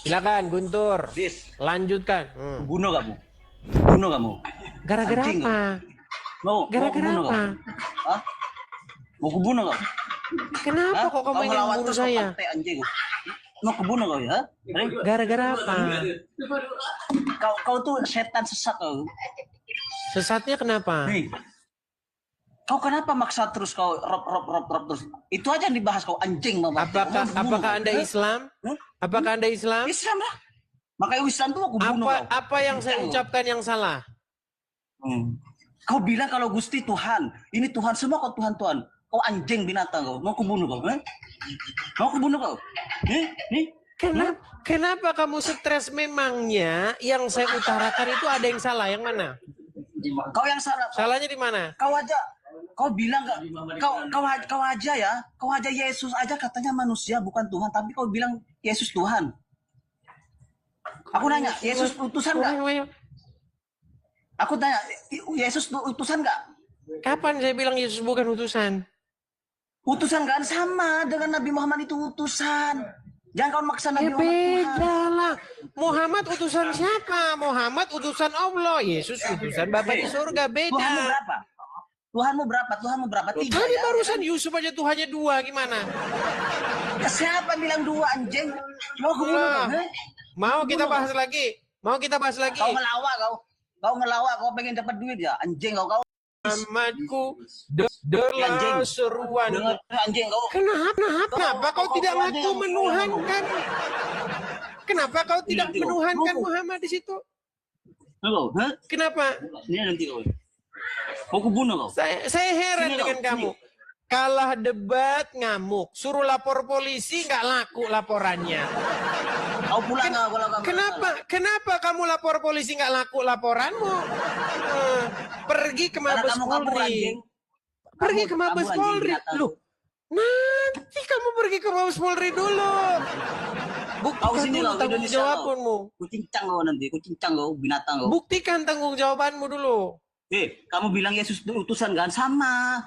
Silakan Guntur. Dis, Lanjutkan. bunuh kamu. Bunuh kamu. Gara-gara Anjing apa? Mau Gara-gara kubunuh apa? kamu. Hah? Mau kubunuh kamu? Kenapa Hah? kok kamu Kau ingin ngelawan membunuh terus kau saya? pantai anjing. Mau kubunuh kau ya? Gara-gara apa? Kau tuh setan sesat kau. Sesatnya kenapa? Nih. Kau kenapa maksa terus kau rob terus? Itu aja yang dibahas kau anjing mau mati. Apakah Anda Islam? Apakah Anda Islam? Islam lah. Makanya Islam tuh aku bunuh kau. Apa yang saya ucapkan yang salah? Kau bilang kalau Gusti Tuhan, ini Tuhan semua kau Tuhan. Kau anjing binatang kau. Mau kubunuh kau? Mau kubunuh kau? Nih. Kenapa kamu stres? Memangnya yang saya utarakan itu ada yang salah? Yang mana? Kau yang salah. Salahnya di mana? Kau aja. Kau bilang kau aja ya. Kau aja Yesus aja katanya manusia bukan Tuhan, tapi kau bilang Yesus Tuhan. Aku nanya, Yesus utusan nggak? Aku tanya, Yesus utusan nggak? Kapan saya bilang Yesus bukan utusan? Utusan kan sama dengan Nabi Muhammad itu utusan. Jangan kau maksa Nabi Muhammad Tuhan. Beda lah. Muhammad utusan siapa? Muhammad utusan Allah. Yesus utusan Bapa di surga. Beda. Tuhanmu berapa? Tuhanmu berapa? Tiga Tadi ya? barusan Yusuf aja Tuhannya 2. Gimana? Ya, siapa bilang 2 anjing? Mau kubunuh kau? Mau kita bahas lagi? Mau kita bahas lagi? Kau ngelawak kau. Kau ngelawak, kau pengen dapat duit ya? Anjing kau. Muhammadku adalah seruan. Anjing kau. Kenapa kau tidak ngaku menuhankan? Kenapa kau tidak menuhankan Muhammad di situ? Kenapa? Ini nanti kau. Mau kubunuh kau. Saya heran dengan kamu. Kalah debat ngamuk, suruh lapor polisi nggak laku laporannya. Kau pulang kalau kamu. Kenapa kamu lapor polisi nggak laku laporanmu? Pergi ke Mabes Polri. Pergi ke Mabes Polri. Loh, nanti kamu pergi ke Mabes Polri dulu. Kau sini Buktikan loh, tanggung Indonesia jawabanmu. Kucincang kau nanti, kucincang kau, binatang kau. Buktikan tanggung jawabanmu dulu. Kamu bilang Yesus itu utusan kan? Sama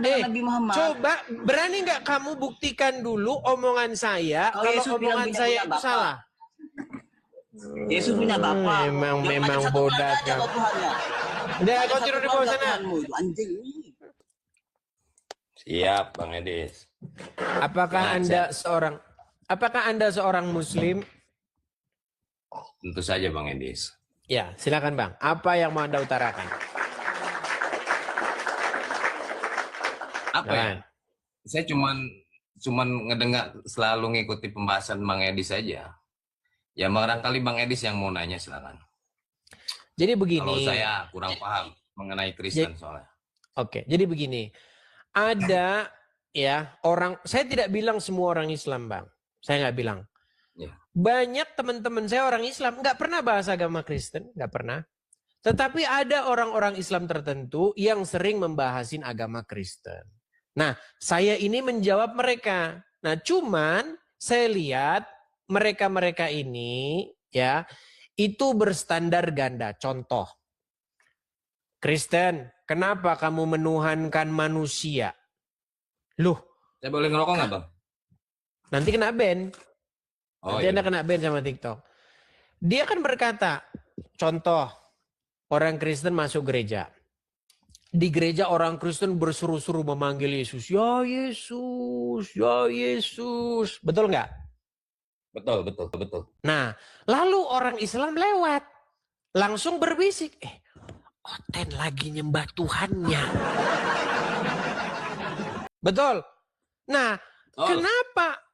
dengan Nabi Muhammad. Coba berani nggak kamu buktikan dulu omongan saya kalau omongan saya itu salah. Yesus punya bapak. Memang bodoh kan. Udah kau tidur di bawah sana. Anjing. Siap, Bang Edis. Apakah Anda seorang Muslim? Tentu saja, Bang Edis. Ya, silakan Bang. Apa yang mau Anda utarakan? Apa ya? Saya cuman ngedengar selalu ngikuti pembahasan Bang Edis saja. Ya barangkali Bang Edis yang mau nanya, silakan. Jadi begini. Kalau saya kurang paham mengenai Kristen soalnya. Oke, jadi begini. Ada ya orang, saya tidak bilang semua orang Islam, Bang. Saya nggak bilang. Ya. Banyak teman-teman saya orang Islam nggak pernah bahas agama Kristen, nggak pernah. Tetapi ada orang-orang Islam tertentu yang sering membahasin agama Kristen. Nah, saya ini menjawab mereka. Nah, cuman saya lihat mereka-mereka ini ya itu berstandar ganda. Contoh, Kristen, kenapa kamu menuhankan manusia? Loh, Saya boleh ngerokok nggak, Bang? nanti kena ban. Nanti iya. Anda kena ban sama TikTok. Dia kan berkata, contoh, orang Kristen masuk gereja. Di gereja orang Kristen berseru-seru memanggil Yesus. Ya Yesus, ya Yesus. Betul nggak? Betul. Nah, lalu orang Islam lewat. Langsung berbisik. Oten lagi nyembah Tuhannya. Betul. Nah,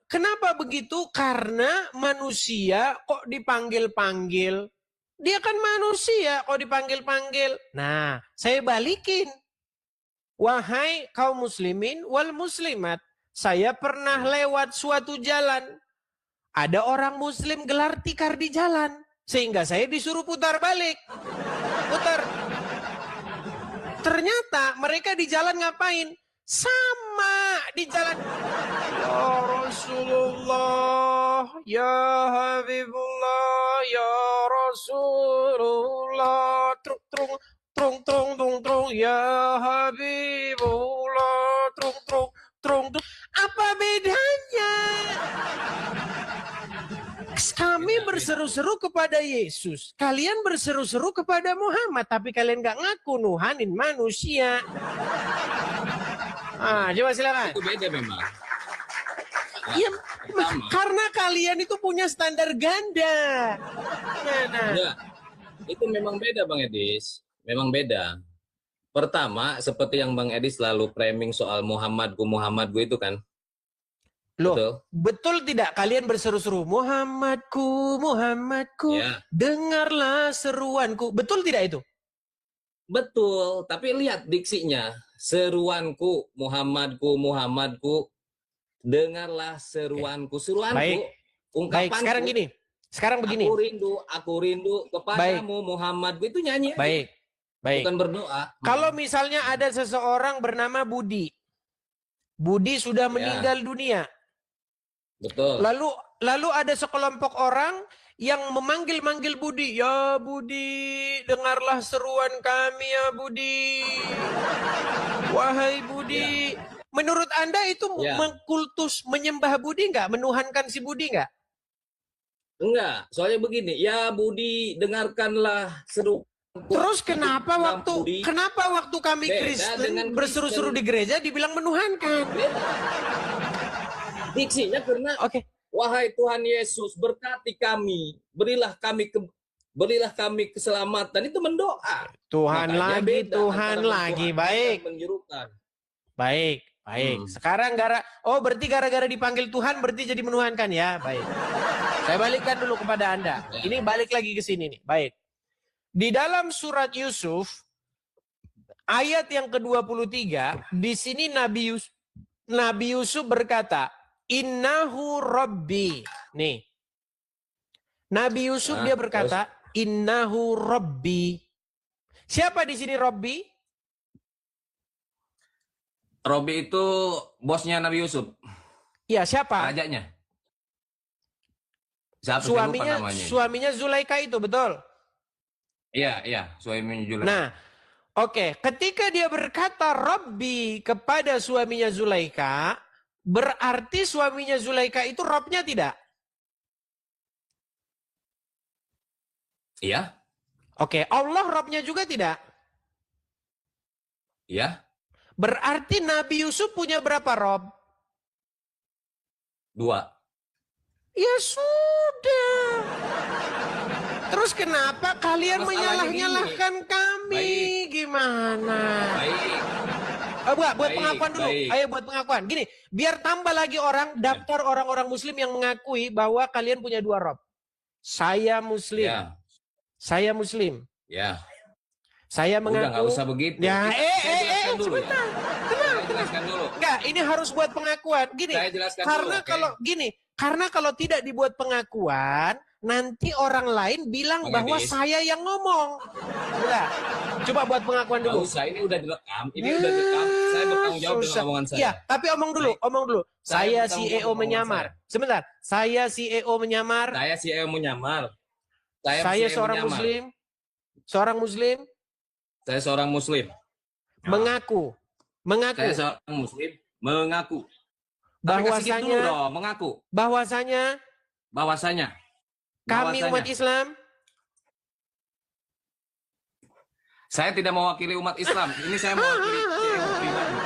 Kenapa begitu? Karena manusia kok dipanggil-panggil. Dia kan manusia kok dipanggil-panggil. Nah, saya balikin. Wahai kaum muslimin wal muslimat. Saya pernah lewat suatu jalan. Ada orang muslim gelar tikar di jalan. Sehingga saya disuruh putar balik. Putar. Ternyata mereka di jalan ngapain? Sama di jalan. Ya Rasulullah, ya Habibullah, ya Rasulullah, trung, ya Habibullah, trung. Apa bedanya? berseru-seru kepada Yesus. Kalian berseru-seru kepada Muhammad. Tapi kalian nggak ngaku nuhanin manusia. Coba silakan. Itu beda memang. Iya, Pertama. karena kalian itu punya standar ganda. Nah. Ya, itu memang beda Bang Edis. Memang beda. Pertama, seperti yang Bang Edis selalu framing soal Muhammadku itu kan. Loh, betul tidak kalian berseru-seru Muhammadku, Ya. dengarlah seruanku. Betul tidak itu? Betul, tapi lihat diksinya. Seruanku, Muhammadku, dengarlah seruanku. Seruanku, Baik. ungkapanku. Baik, sekarang begini. Aku rindu kepadamu Muhammadku, itu nyanyi. Baik. Bukan berdoa. Kalau misalnya ada seseorang bernama Budi. Budi sudah meninggal dunia. Betul. Lalu ada sekelompok orang yang memanggil-manggil Budi. Ya Budi, dengarlah seruan kami ya Budi. Wahai Budi. Menurut Anda itu mengkultus, menyembah Budi nggak? Menuhankan si Budi nggak? Enggak, soalnya begini. Ya Budi, dengarkanlah seru. Terus kenapa waktu kami Kristen berseru-seru di gereja dibilang menuhankan? Diksinya karena wahai Tuhan Yesus, berkati kami, berilah kami keselamatan, itu mendoa. Tuhan Makanya lagi, baik. Baik. Sekarang berarti gara-gara dipanggil Tuhan berarti jadi menuhankan ya, baik. Saya balikkan dulu kepada Anda. Ini balik lagi ke sini nih, baik. Di dalam surat Yusuf ayat yang ke-23, di sini Nabi Yusuf berkata, Innahu Rabbi. Nih. Nabi Yusuf dia berkata, Innahu Rabbi. Siapa di sini Rabbi? Rabbi itu bosnya Nabi Yusuf. Iya, siapa? Rajanya. Siapa suaminya Zulaika itu, betul? Iya, suaminya Zulaika. Nah, ketika dia berkata Rabbi kepada suaminya Zulaika, berarti suaminya Zulaika itu Robnya tidak? Iya. Allah Robnya juga tidak? Iya. Berarti Nabi Yusuf punya berapa Rob? 2. Ya sudah. Terus kenapa kalian menyalah-nyalahkan kami? Baik. Gimana? Baik. Buat pengakuan dulu. Baik. Ayo buat pengakuan. Gini, biar tambah lagi daftar orang-orang Muslim yang mengakui bahwa kalian punya 2 Rob. Saya Muslim. Ya. Saya Muslim. Ya. Saya mengaku. Udah nggak usah begitu. Ya, sebentar. Tenang. Jelaskan dulu. Enggak, ini harus buat pengakuan. Gini. Saya jelaskan Karena kalau tidak dibuat pengakuan, nanti orang lain bilang bahwa saya yang ngomong. Udah. Coba buat pengakuan dulu. Nggak usah, ini udah direkam. Saya bertanggung jawab dengan omongan saya. Iya, tapi omong dulu. Saya CEO menyamar. Sebentar. Saya CEO menyamar. Saya seorang Muslim. Seorang Muslim. Saya seorang Muslim. Mengaku. Saya seorang Muslim. Mengaku. Bahwasanya. Kami umat Islam. Saya tidak mewakili umat Islam. Ini saya mewakili pribadi.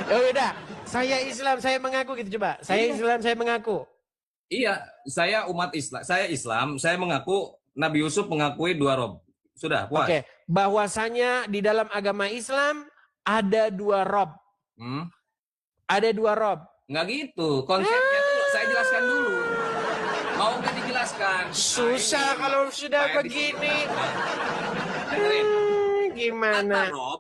Ya udah. Saya Islam, saya mengaku gitu coba. Saya Islam, saya mengaku. Iya, saya umat Islam. Saya Islam, saya mengaku Nabi Yusuf mengakui 2 Rob. Sudah, puas. Bahwasanya di dalam agama Islam ada 2 Rob. Ada 2 Rob. Nggak gitu. Konsepnya tuh saya jelaskan dulu. Mau nggak dijelaskan? Susah kalau sudah begini. Dengerin. Gimana? Kata Rob